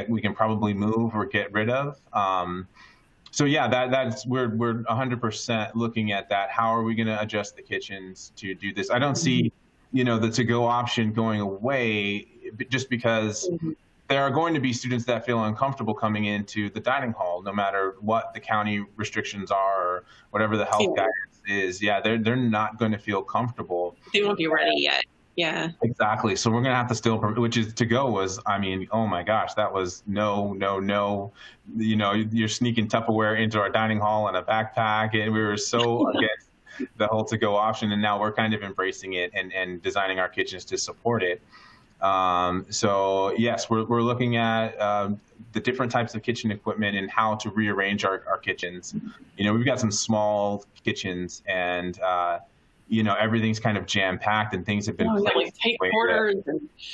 we can probably move or get rid of. So yeah, that's we're 100% looking at that. How are we going to adjust the kitchens to do this? I don't see, the to-go option going away, just because there are going to be students that feel uncomfortable coming into the dining hall, no matter what the county restrictions are or whatever the health guidance is. Yeah, they're not going to feel comfortable. They won't be ready yet. Yeah, exactly. So we're going to have to still, which is to go was, oh my gosh, that was no. You're sneaking Tupperware into our dining hall in a backpack, and we were so against the whole to go option. And now we're kind of embracing it and designing our kitchens to support it. So yes, we're looking at the different types of kitchen equipment and how to rearrange our kitchens. We've got some small kitchens, and everything's kind of jam-packed, and things have been placed tight quarters.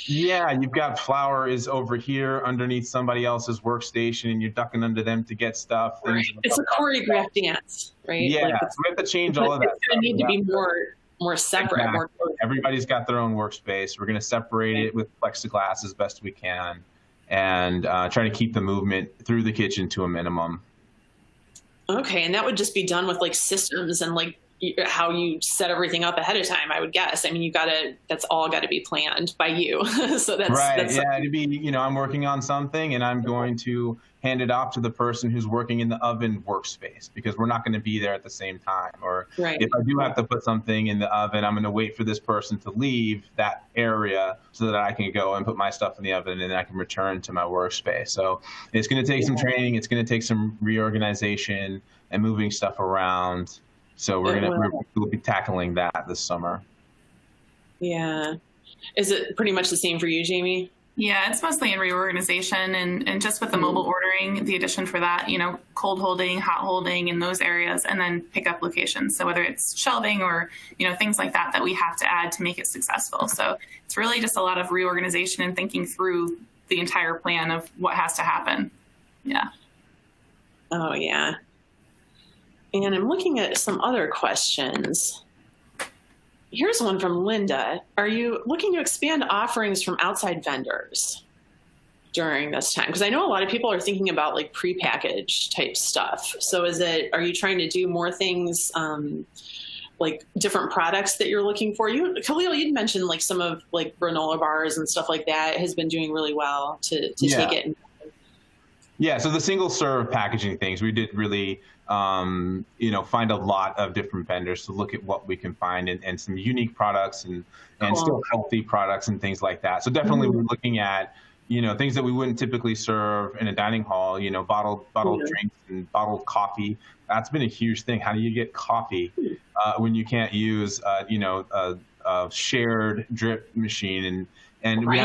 Yeah, you've got flour is over here underneath somebody else's workstation, and you're ducking under them to get stuff. Right. It's a choreographed dance, right? Yeah, so we have to change all of that. It's going to need to be more separate. Exactly. Everybody's got their own workspace. We're going to separate it with plexiglass as best we can, and try to keep the movement through the kitchen to a minimum. Okay, and that would just be done with systems and how you set everything up ahead of time, I would guess. I mean, that's all got to be planned by you. So that's right. That's it'd be, I'm working on something and I'm going to hand it off to the person who's working in the oven workspace, because we're not going to be there at the same time. Or if I do have to put something in the oven, I'm going to wait for this person to leave that area so that I can go and put my stuff in the oven, and then I can return to my workspace. So it's going to take some training. It's going to take some reorganization and moving stuff around. So we'll be tackling that this summer. Yeah. Is it pretty much the same for you, Jamie? Yeah, it's mostly in reorganization and just with the mobile ordering, the addition for that, cold holding, hot holding in those areas, and then pickup locations. So whether it's shelving or, things like that we have to add to make it successful. So it's really just a lot of reorganization and thinking through the entire plan of what has to happen. Yeah. Oh, yeah. And I'm looking at some other questions. Here's one from Linda. Are you looking to expand offerings from outside vendors during this time? Because I know a lot of people are thinking about like prepackaged type stuff. So are you trying to do more things, like different products that you're looking for? Khalil, you'd mentioned like some of like granola bars and stuff like that has been doing really well to take it. Yeah, so the single serve packaging things, we did really, find a lot of different vendors to look at what we can find and some unique products and still healthy products and things like that. So definitely we're looking at, things that we wouldn't typically serve in a dining hall, bottled drinks and bottled coffee. That's been a huge thing. How do you get coffee when you can't use, a shared drip machine? And we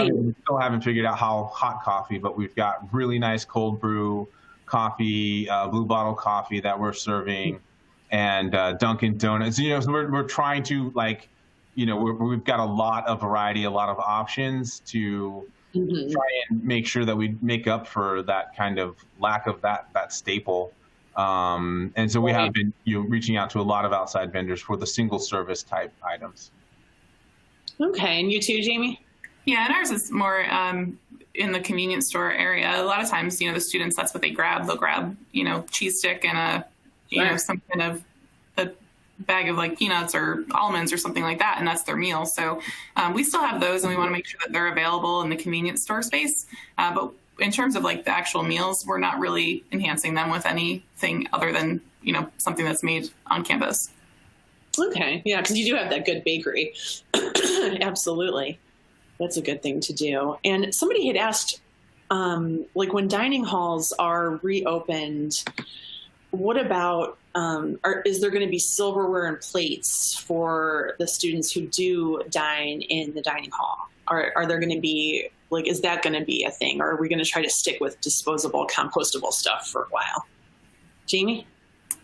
still haven't figured out how hot coffee, but we've got really nice cold brew coffee, blue bottle coffee that we're serving, and Dunkin' Donuts. So we're trying to we've got a lot of variety, a lot of options to try and make sure that we make up for that kind of lack of that staple. And so we have been reaching out to a lot of outside vendors for the single service type items. Okay, and you too, Jamie? Yeah, and ours is more in the convenience store area. A lot of times, the students, that's what they grab. They'll grab, cheese stick and some kind of a bag of like peanuts or almonds or something like that, and that's their meal. So we still have those, and we want to make sure that they're available in the convenience store space. But in terms of like the actual meals, we're not really enhancing them with anything other than, something that's made on campus. Okay, yeah, because you do have that good bakery. Absolutely. That's a good thing to do. And somebody had asked, like when dining halls are reopened, what about, is there going to be silverware and plates for the students who do dine in the dining hall? Are there going to be, is that going to be a thing? Or are we going to try to stick with disposable, compostable stuff for a while? Jamie?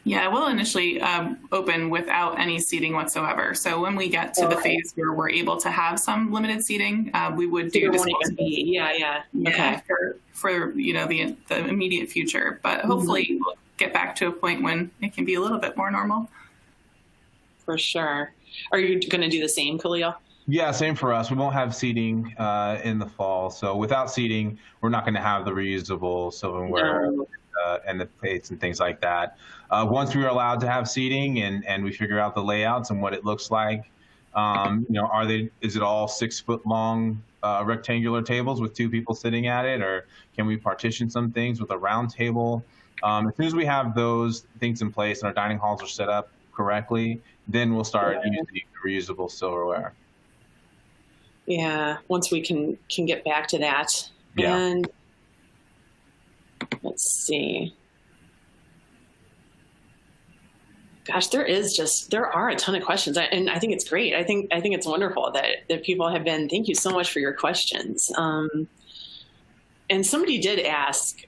Yeah, we'll initially open without any seating whatsoever. So when we get to the phase where we're able to have some limited seating, we would do disposable. Yeah. Okay. For the immediate future, but hopefully we'll get back to a point when it can be a little bit more normal. For sure. Are you going to do the same, Khalil? Yeah, same for us. We won't have seating in the fall. So without seating, we're not going to have the reusable silverware. No. And the plates and things like that. Once we are allowed to have seating and we figure out the layouts and what it looks like, is it all 6 foot long rectangular tables with 2 people sitting at it, or can we partition some things with a round table? As soon as we have those things in place and our dining halls are set up correctly, then we'll start using reusable silverware. Yeah, once we can get back to that. Yeah. And let's see. Gosh, there are a ton of questions, and I think it's great. I think it's wonderful that people have been. Thank you so much for your questions. And somebody did ask.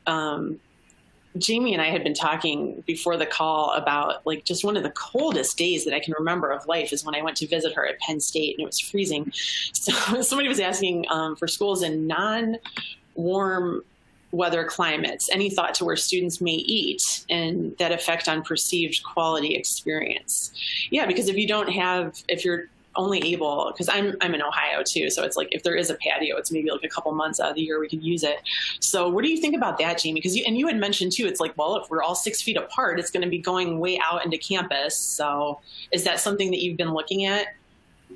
Jamie and I had been talking before the call about just one of the coldest days that I can remember of life is when I went to visit her at Penn State, and it was freezing. So somebody was asking for schools in non-warm weather climates, any thought to where students may eat and that effect on perceived quality experience? Yeah, because if you're only able, because I'm in Ohio too, so it's if there is a patio, it's maybe a couple months out of the year we could use it. So what do you think about that, Jamie? Because you had mentioned too, it's well, if we're all 6 feet apart, it's going to be going way out into campus. So is that something that you've been looking at?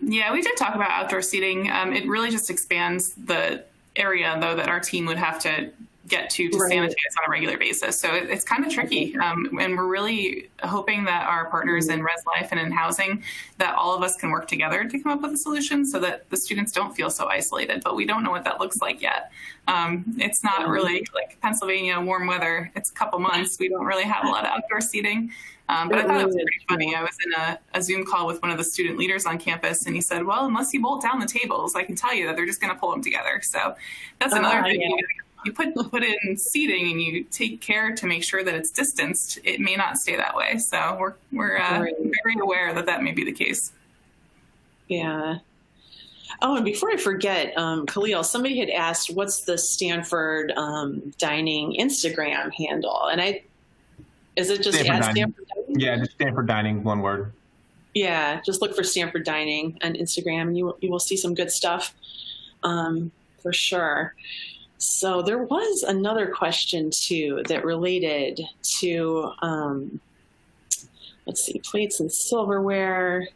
Yeah, we did talk about outdoor seating. It really just expands the area though that our team would have to get to Right. sanitize on a regular basis. So it's kind of tricky. And we're really hoping that our partners in Res Life and in housing, that all of us can work together to come up with a solution so that the students don't feel so isolated, but we don't know what that looks like yet. It's not really like Pennsylvania, warm weather. It's a couple months. We don't really have a lot of outdoor seating. But I thought it was pretty funny. I was in a Zoom call with one of the student leaders on campus, and he said, well, unless you bolt down the tables, I can tell you that they're just going to pull them together. So that's another thing. Yeah. You put in seating and you take care to make sure that it's distanced, it may not stay that way. So we're very aware that that may be the case. Yeah. Oh, and before I forget, Khalil, somebody had asked, what's the Stanford Dining Instagram handle? And is it just Stanford Dining? Stanford Dining? Yeah, just Stanford Dining, one word. Yeah, just look for Stanford Dining on Instagram, and you will see some good stuff for sure. So there was another question too that related to, let's see, plates and silverware.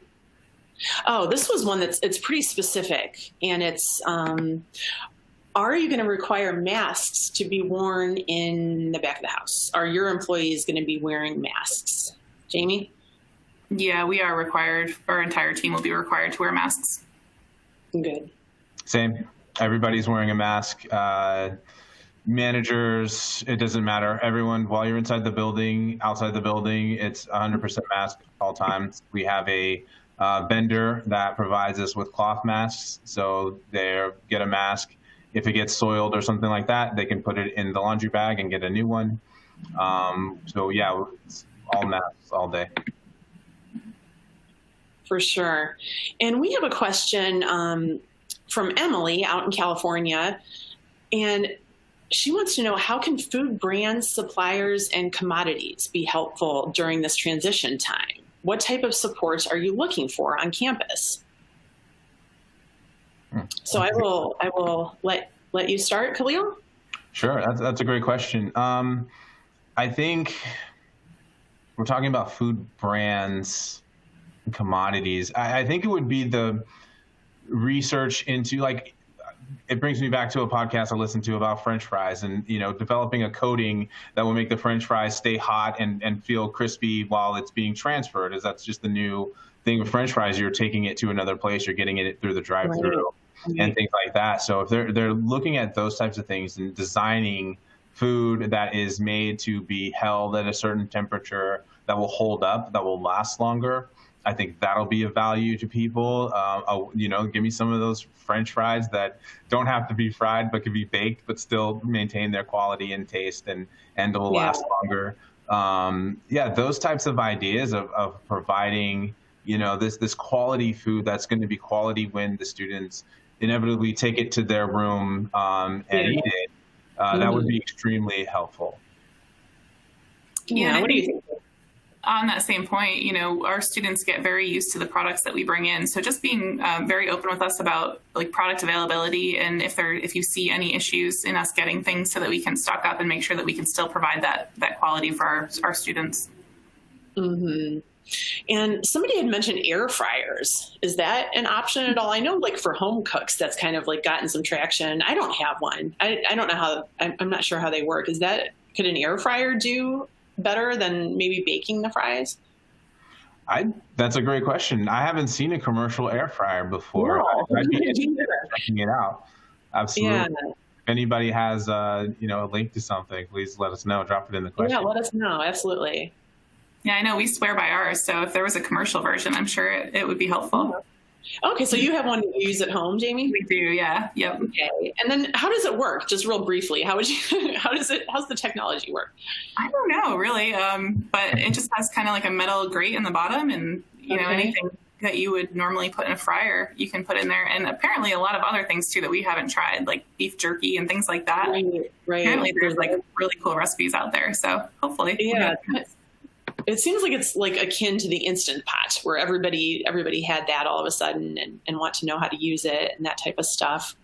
Oh, this was one it's pretty specific, and it's, are you going to require masks to be worn in the back of the house? Are your employees going to be wearing masks? Jamie? Yeah, we are required. Our entire team will be required to wear masks. Good. Same. Everybody's wearing a mask. Managers, it doesn't matter. Everyone, while you're inside the building, outside the building, it's 100% mask all times. We have a vendor that provides us with cloth masks. So they get a mask. If it gets soiled or something like that, they can put it in the laundry bag and get a new one. So yeah, it's all masks all day. For sure. And we have a question from Emily out in California, and she wants to know, how can food brands, suppliers, and commodities be helpful during this transition time? What type of supports are you looking for on campus? So I will let you start, Khalil. Sure, that's a great question. I think we're talking about food brands and commodities. I think it would be the research into, like, it brings me back to a podcast I listened to about French fries, and developing a coating that will make the French fries stay hot and feel crispy while it's being transferred. As that's just the new thing with French fries. You're taking it to another place. You're getting it through the drive-through and things like that. So if they're looking at those types of things and designing food that is made to be held at a certain temperature, that will hold up, that will last longer, I think that'll be of value to people. Give me some of those French fries that don't have to be fried, but can be baked, but still maintain their quality and taste, and will last longer. Those types of ideas of providing, this quality food that's going to be quality when the students inevitably take it to their room and eat it. That would be extremely helpful. Yeah. What do you think? On that same point, our students get very used to the products that we bring in. So just being very open with us about like product availability, and if you see any issues in us getting things, so that we can stock up and make sure that we can still provide that quality for our students. Mm-hmm. And somebody had mentioned air fryers. Is that an option at all? I know, like, for home cooks, that's kind of like gotten some traction. I don't have one. I don't know how. I'm not sure how they work. Could an air fryer do better than maybe baking the fries? That's a great question. I haven't seen a commercial air fryer before. No. I'd be interested in checking it out. Absolutely. Yeah. If anybody has a link to something, please let us know. Drop it in the question. Yeah, let us know. Absolutely. Yeah, I know we swear by ours. So if there was a commercial version, I'm sure it would be helpful. Okay, so you have one to use at home, Jamie? We do, yeah. Yep. Okay. And then how does it work? Just real briefly, how's the technology work? I don't know, really. But it just has kind of like a metal grate in the bottom, and anything that you would normally put in a fryer, you can put in there. And apparently a lot of other things too that we haven't tried, like beef jerky and things like that. Right. Apparently there's like really cool recipes out there. So hopefully. Yeah. It seems like it's like akin to the Instant Pot, where everybody had that all of a sudden and want to know how to use it and that type of stuff.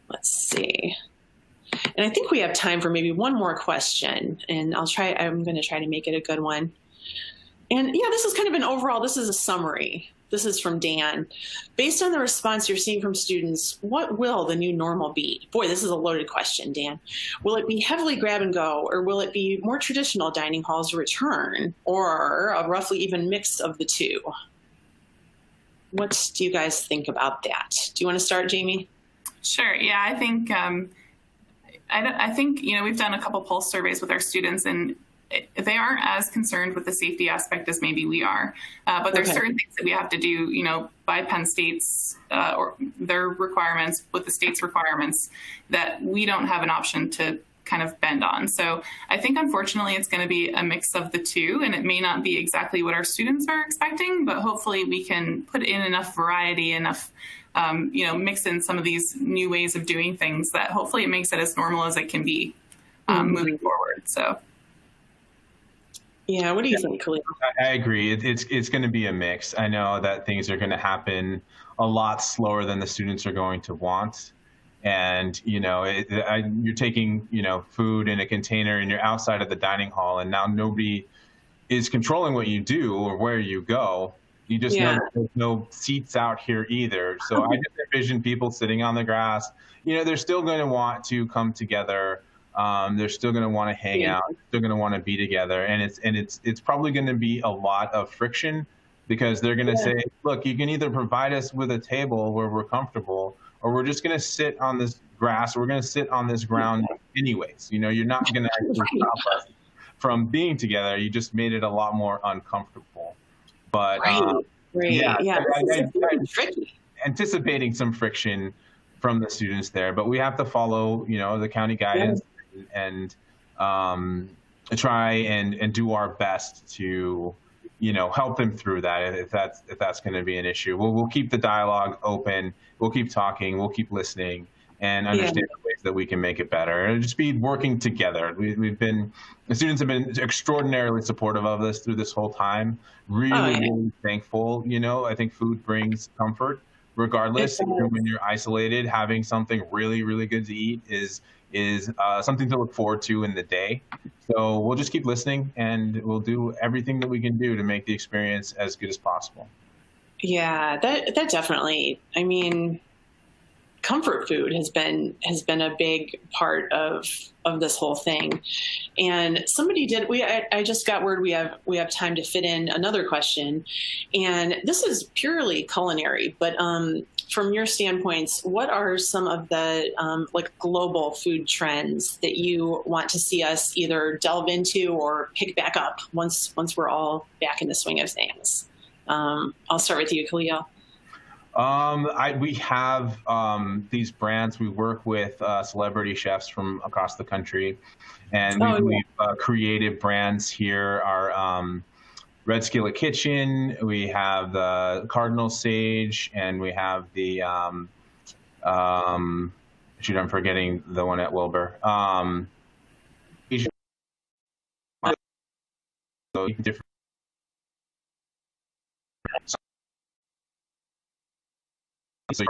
Let's see. And I think we have time for maybe one more question, and I'm going to try to make it a good one. And yeah, this is kind of this is a summary This is from Dan. Based on the response you're seeing from students, what will the new normal be? Boy, this is a loaded question, Dan. Will it be heavily grab and go, or will it be more traditional dining halls return, or a roughly even mix of the two? What do you guys think about that? Do you want to start, Jamie? Sure. Yeah, I think we've done a couple pulse surveys with our students, and they aren't as concerned with the safety aspect as maybe we are. But there's certain things that we have to do, by Penn State's or their requirements with the state's requirements that we don't have an option to kind of bend on. So I think, unfortunately, it's going to be a mix of the two, and it may not be exactly what our students are expecting, but hopefully we can put in enough variety, enough mix in some of these new ways of doing things that hopefully it makes it as normal as it can be moving forward. So. Yeah, what do you think, Khalil? I agree. It's going to be a mix. I know that things are going to happen a lot slower than the students are going to want. And, you're taking, food in a container and you're outside of the dining hall, and now nobody is controlling what you do or where you go. You just know that there's no seats out here either. So I just envision people sitting on the grass. They're still going to want to come together. They're still going to want to hang out. They're still going to want to be together, and it's probably going to be a lot of friction, because they're going to say, "Look, you can either provide us with a table where we're comfortable, or we're just going to sit on this grass. Or we're going to sit on this ground anyways. You're not going to actually stop us from being together. You just made it a lot more uncomfortable." But tricky. Anticipating some friction from the students there, but we have to follow, the county guidance and try and do our best to, help them through that. If that's going to be an issue, we'll keep the dialogue open. We'll keep talking. We'll keep listening and understand the ways that we can make it better. And just be working together. The students have been extraordinarily supportive of us through this whole time. Really thankful. I think food brings comfort. Regardless, when you're isolated, having something really, really good to eat is something to look forward to in the day. So we'll just keep listening, and we'll do everything that we can do to make the experience as good as possible. Yeah, that definitely. I mean, comfort food has been a big part of this whole thing. And somebody I just got word we have time to fit in another question, and this is purely culinary, but from your standpoints, what are some of the global food trends that you want to see us either delve into or pick back up once we're all back in the swing of things? I'll start with you, Khalil. We have these brands. We work with celebrity chefs from across the country, and we've created brands here. Our Red Skillet Kitchen, we have the Cardinal Sage, and we have the I'm forgetting the one at Wilbur. Different. So